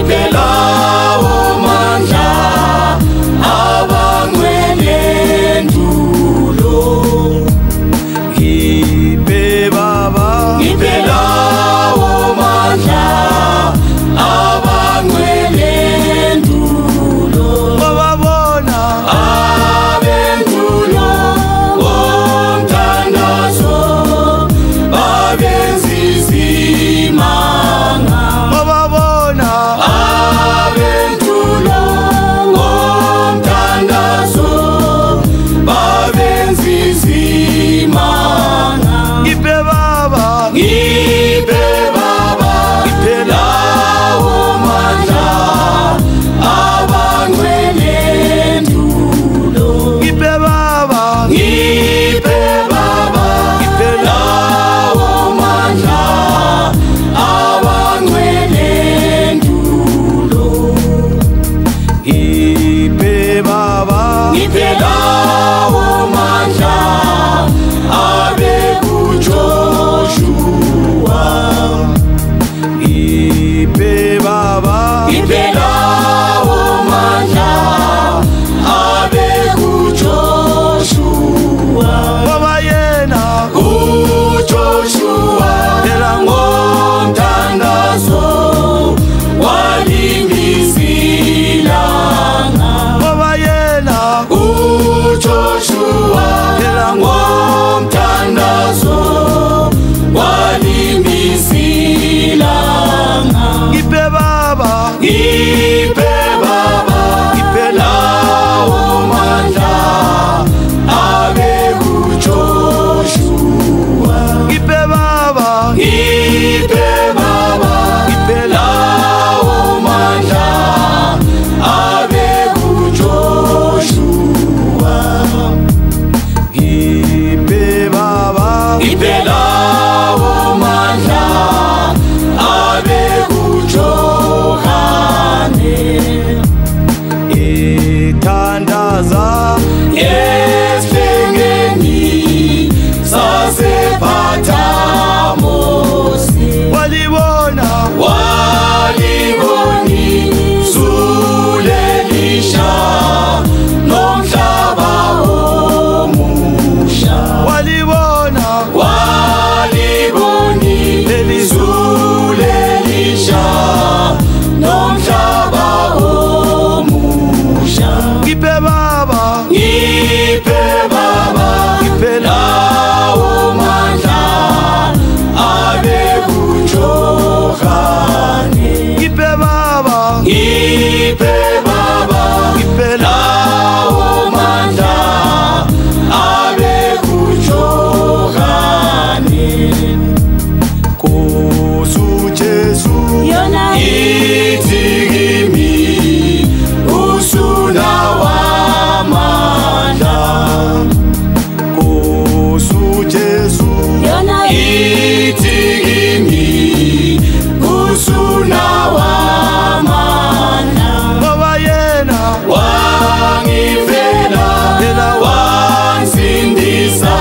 ngipelawo mandla abangwele ndulo ngiphe baba ngipelawo mandla abangwele ndulo babona abendulo omthandazo babenzizimanga babona abendulo omthandazo babenzizimanga ngiphe baba ngiphe baba ngipelawo mandla abangwele ndulo ngiphe baba ngiphe baba ngipelawo mandla abangwele ndulo ngiphe baba ngipelawo mandla abekuJoshua ngiphe baba ngipelawo mandla abekuJoshua baba yena uJoshua ngomthandazo walimizilanga baba yena uJoshua ngomthandazo walimizilanga ngiphe baba ngiphe baba ngipelawo mandla abekuJoshua ngiphe baba ngiphe baba ngipelawo mandla abekuJoshua ngiphe baba ngipelawo mandla abekuJohane ethandaza esihlengeni sasePhathamosi walibona waliboni zulelisha nomhlaba omusha walibona waliboni zulelisha nomhlaba omusha ngiphe baba ngiphe baba ngipelawo mandla abekuJohane ngiphe baba ngiphe baba ngipelawo mandla abekuJohane Nkosi uJesu Yona ithi kimi usunawamandla Nkosi uJesu Yona ithi kimi usunawamandla baba yena wangifela wansindisa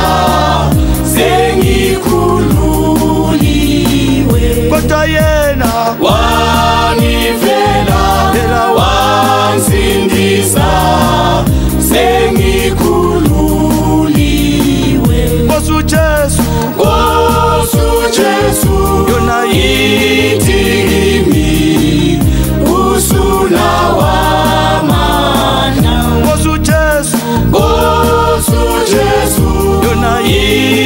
sengikhululiwe kodwa yena wangifela wansindisa sengikhululiwe Nkosi uJesu Nkosi uJesu Yona ithi kimi usunawamandla Nkosi uJesu Nkosi uJesu Yona ithi